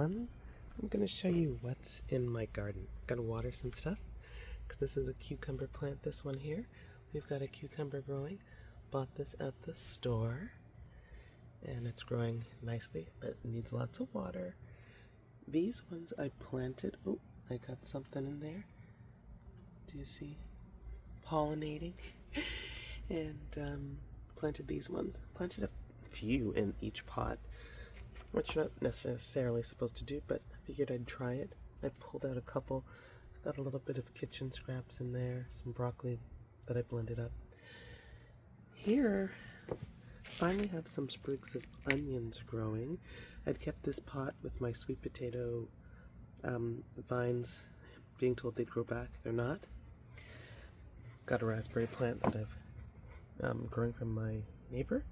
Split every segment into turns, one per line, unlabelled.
everyone. I'm going to show you what's in my garden. Got to water some stuff because this is a cucumber plant, this one here. We've got a cucumber growing. Bought this at the store and it's growing nicely, but it needs lots of water. These ones I planted. Oh, I got something in there. Do you see? Pollinating. And planted these ones. Planted a few in each pot, which you're not necessarily supposed to do, but I figured I'd try it. I pulled out a couple, got a little bit of kitchen scraps in there, some broccoli that I blended up. Here, finally have some sprigs of onions growing. I'd kept this pot with my sweet potato vines, being told they'd grow back. They're not. Got a raspberry plant that I've growing from my neighbor.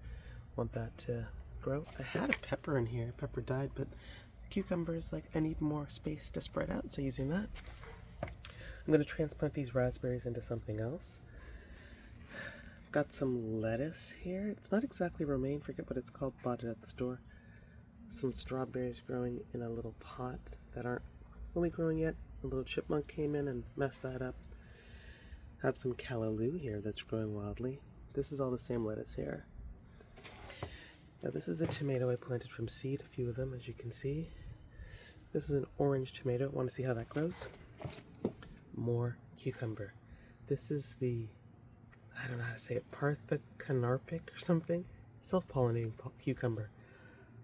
Want that to grow. I had a pepper in here. Pepper died, but cucumbers, like, I need more space to spread out, so using that. I'm going to transplant these raspberries into something else. Got some lettuce here. It's not exactly romaine, forget what it's called, bought it at the store. Some strawberries growing in a little pot that aren't fully growing yet. A little chipmunk came in and messed that up. Have some callaloo here that's growing wildly. This is all the same lettuce here. Now this is a tomato I planted from seed, a few of them as you can see. This is an orange tomato. Want to see how that grows? More cucumber. This is the, I don't know how to say it, Parthenocarpic or something? Self-pollinating cucumber.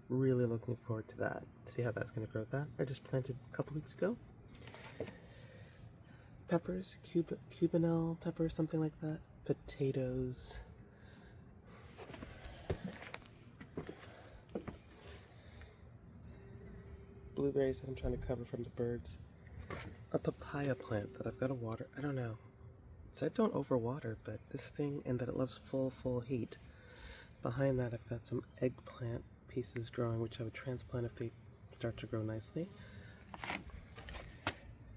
Really looking forward to that. See how that's going to grow with that. I just planted a couple weeks ago. Peppers, cubanelle pepper, something like that. Potatoes. Blueberries that I'm trying to cover from the birds. A papaya plant that I've got to water. I don't know. It said don't overwater, but this thing, and that it loves full heat. Behind that I've got some eggplant pieces growing, which I would transplant if they start to grow nicely.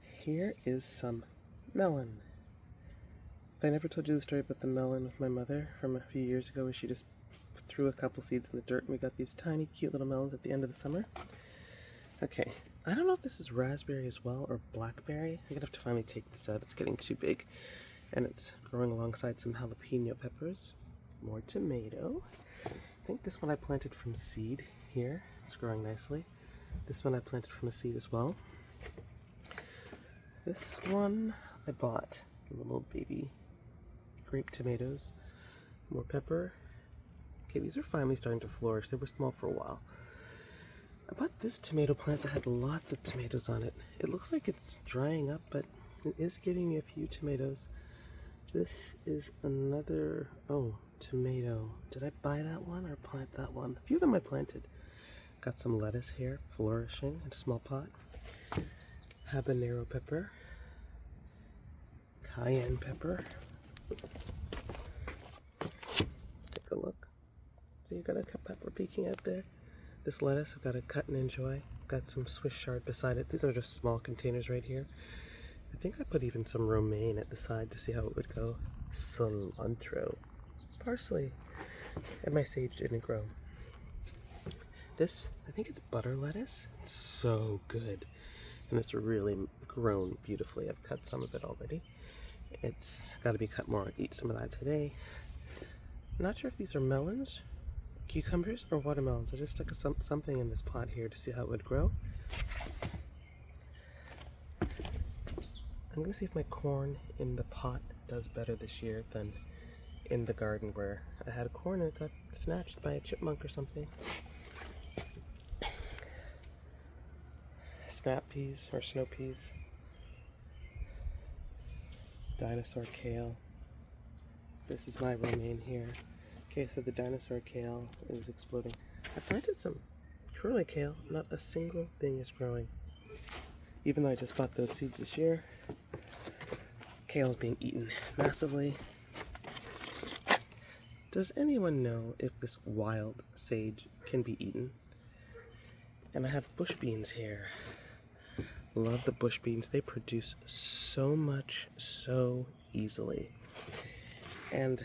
Here is some melon. If I never told you the story about the melon with my mother from a few years ago, where she just threw a couple seeds in the dirt and we got these tiny cute little melons at the end of the summer. Okay, I don't know if this is raspberry as well or blackberry. I'm gonna have to finally take this out. It's getting too big. And it's growing alongside some jalapeno peppers. More tomato. I think this one I planted from seed here. It's growing nicely. This one I planted from a seed as well. This one I bought. Little baby grape tomatoes. More pepper. Okay, these are finally starting to flourish. They were small for a while. I bought this tomato plant that had lots of tomatoes on it. It looks like it's drying up, but it is giving me a few tomatoes. This is another, oh, tomato. Did I buy that one or plant that one? A few of them I planted. Got some lettuce here, flourishing in a small pot. Habanero pepper. Cayenne pepper. Take a look. So you got a pepper peeking out there. This lettuce I've got to cut and enjoy. Got some Swiss chard beside it. These are just small containers right here. I think I put even some romaine at the side to see how it would go. Cilantro. Parsley. And my sage didn't grow. This, I think it's butter lettuce. It's so good. And it's really grown beautifully. I've cut some of it already. It's got to be cut more. I'll eat some of that today. I'm not sure if these are melons, cucumbers, or watermelons. I just stuck something in this pot here to see how it would grow. I'm going to see if my corn in the pot does better this year than in the garden where I had a corn and it got snatched by a chipmunk or something. Snap peas or snow peas. Dinosaur kale. This is my romaine here. Okay, so the dinosaur kale is exploding. I planted some curly kale, not a single thing is growing. Even though I just bought those seeds this year, kale is being eaten massively. Does anyone know if this wild sage can be eaten? And I have bush beans here. Love the bush beans. They produce so much, so easily. And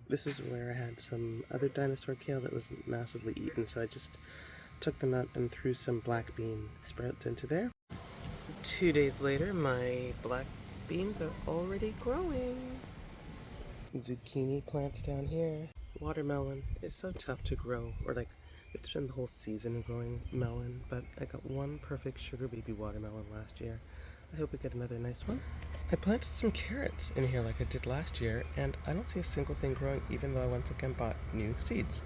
this is where I had some other dinosaur kale that was massively eaten, so I just took them out and threw some black bean sprouts into there. 2 days later, my black beans are already growing. Zucchini plants down here. Watermelon. It's so tough to grow, or like, it's been the whole season growing melon, but I got one perfect sugar baby watermelon last year. I hope we get another nice one. I planted some carrots in here like I did last year, and I don't see a single thing growing, even though I once again bought new seeds.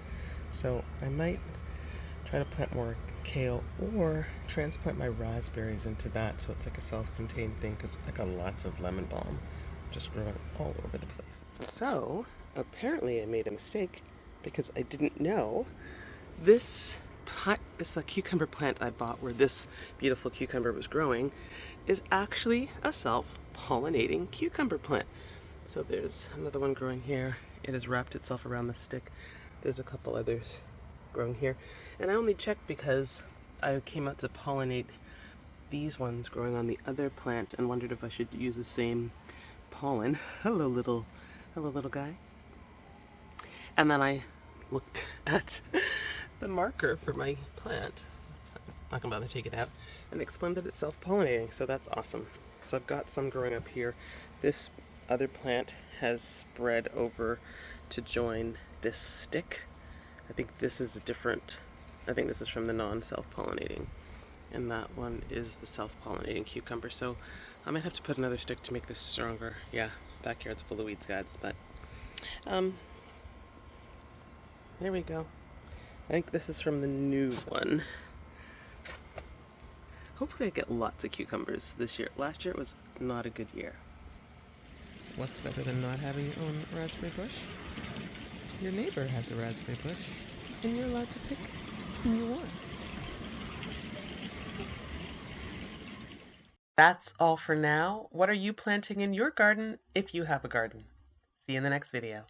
So I might try to plant more kale or transplant my raspberries into that so it's like a self-contained thing, because I got lots of lemon balm just growing all over the place. So apparently I made a mistake because I didn't know this cucumber plant I bought where this beautiful cucumber was growing is actually a self-pollinating cucumber plant. So there's another one growing here. It has wrapped itself around the stick. There's a couple others growing here. And I only checked because I came out to pollinate these ones growing on the other plant and wondered if I should use the same pollen. Hello little guy. And then I looked at the marker for my plant. I'm not gonna bother to take it out, and explained that it's self-pollinating, so that's awesome. So I've got some growing up here. This other plant has spread over to join this stick. I think this is from the non-self-pollinating, and that one is the self-pollinating cucumber. So I might have to put another stick to make this stronger. Yeah, backyard's full of weeds, guys, but there we go. I think this is from the new one. Hopefully I get lots of cucumbers this year. Last year it was not a good year. What's better than not having your own raspberry bush? Your neighbor has a raspberry bush, and you're allowed to pick who you want. That's all for now. What are you planting in your garden if you have a garden? See you in the next video.